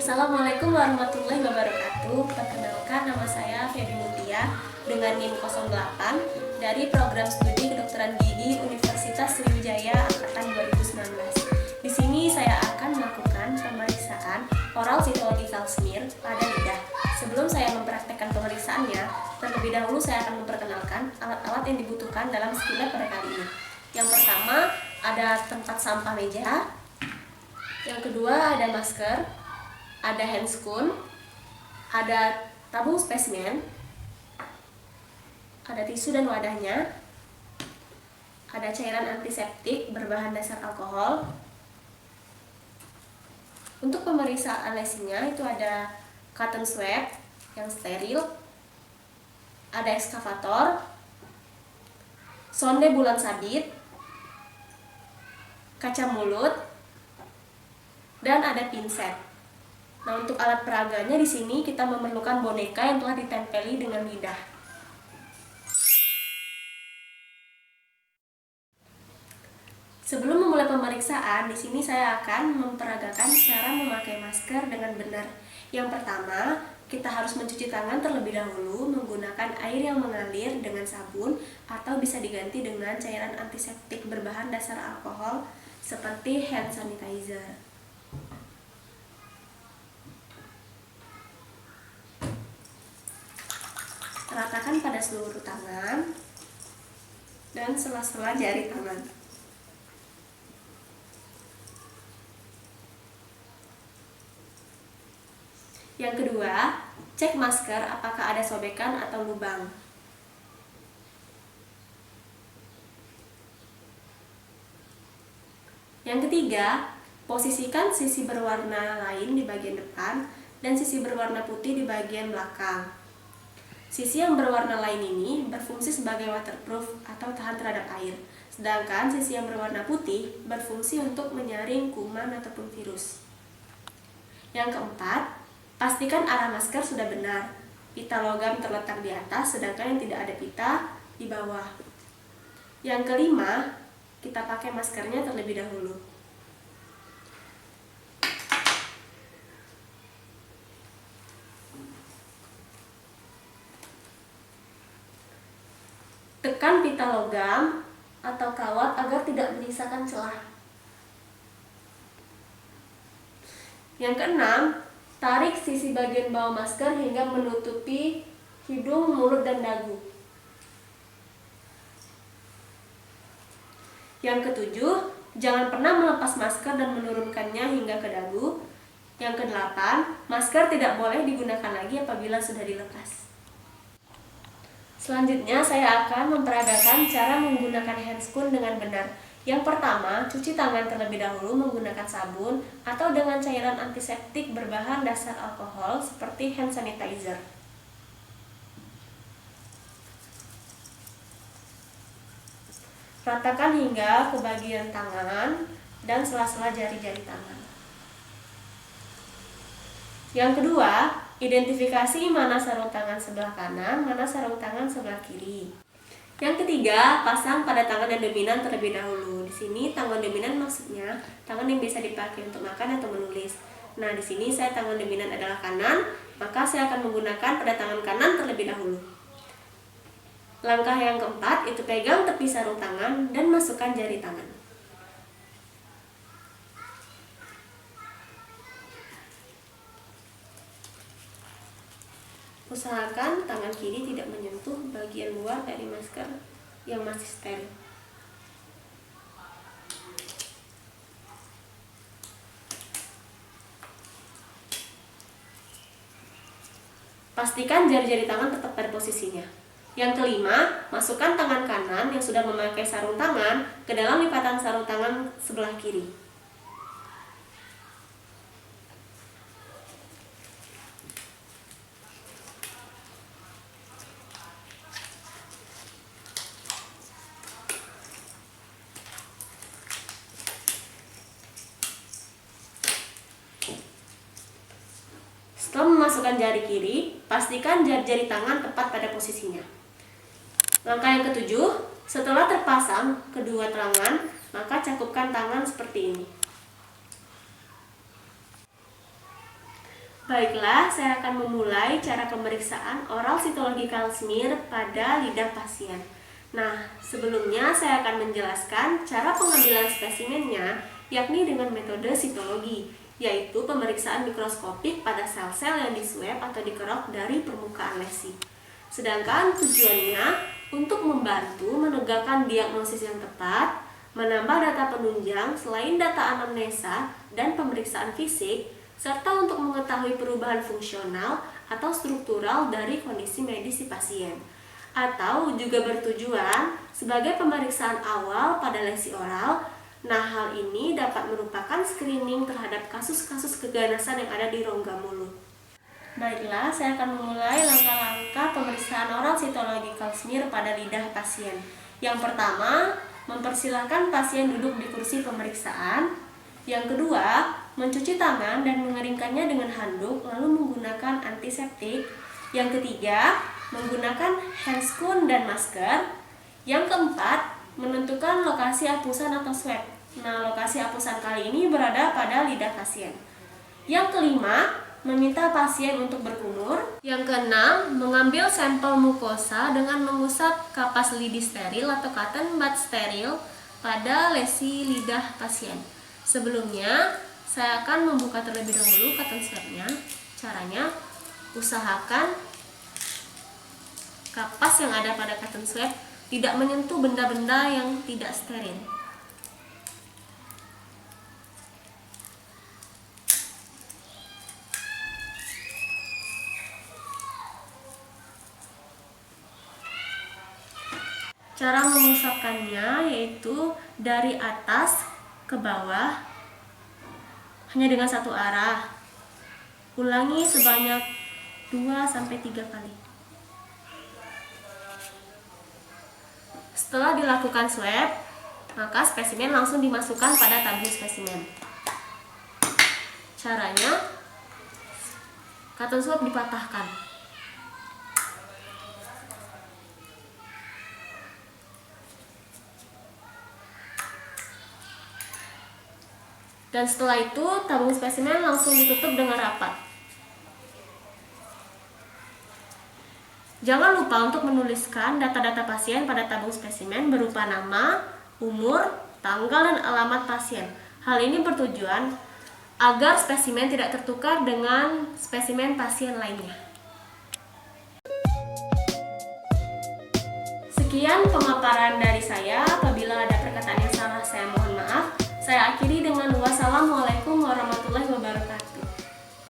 Assalamualaikum warahmatullahi wabarakatuh. Perkenalkan, nama saya Feby Mutia dengan NIM 08 dari Program Studi Kedokteran Gigi Universitas Sriwijaya angkatan 2019. Di sini saya akan melakukan pemeriksaan oral cytological smear pada lidah. Sebelum saya mempraktekkan pemeriksaannya, terlebih dahulu saya akan memperkenalkan alat-alat yang dibutuhkan dalam skill pada kali ini. Yang pertama, ada tempat sampah meja. Yang kedua, ada masker, ada handscoon, ada tabung spesimen, ada tisu dan wadahnya, ada cairan antiseptik berbahan dasar alkohol. Untuk pemeriksaan lesinya itu ada cotton swab yang steril, ada ekskavator, sonde bulan sabit, kaca mulut, dan ada pinset. Nah, untuk alat peraganya di sini kita memerlukan boneka yang telah ditempeli dengan lidah. Sebelum memulai pemeriksaan, di sini saya akan memperagakan cara memakai masker dengan benar. Yang pertama, kita harus mencuci tangan terlebih dahulu menggunakan air yang mengalir dengan sabun atau bisa diganti dengan cairan antiseptik berbahan dasar alkohol seperti hand sanitizer. Ratakan pada seluruh tangan dan sela-sela jari tangan. Yang kedua, cek masker apakah ada sobekan atau lubang. Yang ketiga, posisikan sisi berwarna lain di bagian depan dan sisi berwarna putih di bagian belakang. Sisi yang berwarna lain ini berfungsi sebagai waterproof atau tahan terhadap air, sedangkan sisi yang berwarna putih berfungsi untuk menyaring kuman ataupun virus. Yang keempat, pastikan arah masker sudah benar. Pita logam terletak di atas, sedangkan yang tidak ada pita di bawah. Yang kelima, kita pakai maskernya terlebih dahulu. Tekan pita logam atau kawat agar tidak menyisakan celah. Yang keenam, tarik sisi bagian bawah masker hingga menutupi hidung, mulut, dan dagu. Yang ketujuh, jangan pernah melepas masker dan menurunkannya hingga ke dagu. Yang kedelapan, masker tidak boleh digunakan lagi apabila sudah dilepas. Selanjutnya, saya akan memperagakan cara menggunakan handscoon dengan benar. Yang pertama, cuci tangan terlebih dahulu menggunakan sabun atau dengan cairan antiseptik berbahan dasar alkohol seperti hand sanitizer. Ratakan hingga ke bagian tangan dan sela-sela jari-jari tangan. Yang kedua, identifikasi mana sarung tangan sebelah kanan, mana sarung tangan sebelah kiri. Yang ketiga, pasang pada tangan yang dominan terlebih dahulu. Di sini tangan dominan maksudnya tangan yang bisa dipakai untuk makan atau menulis. Nah, di sini saya tangan dominan adalah kanan, maka saya akan menggunakan pada tangan kanan terlebih dahulu. Langkah yang keempat, itu pegang tepi sarung tangan dan masukkan jari tangan. Usahakan tangan kiri tidak menyentuh bagian luar dari masker yang masih steril. Pastikan jari-jari tangan tetap pada posisinya. Yang kelima, masukkan tangan kanan yang sudah memakai sarung tangan ke dalam lipatan sarung tangan sebelah kiri. Setelah memasukkan jari kiri, pastikan jari-jari tangan tepat pada posisinya. Langkah yang ketujuh, setelah terpasang kedua tangan, maka cakupkan tangan seperti ini. Baiklah, saya akan memulai cara pemeriksaan oral cytological smear pada lidah pasien. Nah, sebelumnya saya akan menjelaskan cara pengambilan spesimennya, yakni dengan metode sitologi, yaitu pemeriksaan mikroskopik pada sel-sel yang diswab atau dikerok dari permukaan lesi. Sedangkan tujuannya untuk membantu menegakkan diagnosis yang tepat, menambah data penunjang selain data anamnesa dan pemeriksaan fisik, serta untuk mengetahui perubahan fungsional atau struktural dari kondisi medis si pasien. Atau juga bertujuan sebagai pemeriksaan awal pada lesi oral. Nah, hal ini dapat merupakan screening terhadap kasus-kasus keganasan yang ada di rongga mulut. Baiklah, saya akan memulai langkah-langkah pemeriksaan oral cytological smear pada lidah pasien. Yang pertama, mempersilahkan pasien duduk di kursi pemeriksaan. Yang kedua, mencuci tangan dan mengeringkannya dengan handuk lalu menggunakan antiseptik. Yang ketiga, menggunakan handscoon dan masker. Yang keempat, menentukan lokasi hapusan atau swab. Nah, lokasi hapusan kali ini berada pada lidah pasien. Yang kelima, meminta pasien untuk berkumur. Yang keenam, mengambil sampel mukosa dengan mengusap kapas lidi steril atau cotton bud steril pada lesi lidah pasien. Sebelumnya, saya akan membuka terlebih dahulu cotton swabnya. Caranya, usahakan kapas yang ada pada cotton swab tidak menyentuh benda-benda yang tidak steril. Cara mengusapkannya yaitu dari atas ke bawah hanya dengan satu arah. Ulangi sebanyak 2-3 kali. Setelah dilakukan swab, maka spesimen langsung dimasukkan pada tabung spesimen. Caranya, cotton swab dipatahkan. Dan setelah itu, tabung spesimen langsung ditutup dengan rapat. Jangan lupa untuk menuliskan data-data pasien pada tabung spesimen berupa nama, umur, tanggal, dan alamat pasien. Hal ini bertujuan agar spesimen tidak tertukar dengan spesimen pasien lainnya. Sekian pemaparan dari saya. Apabila ada perkataan yang salah, saya mohon maaf. Saya akhiri dengan wassalam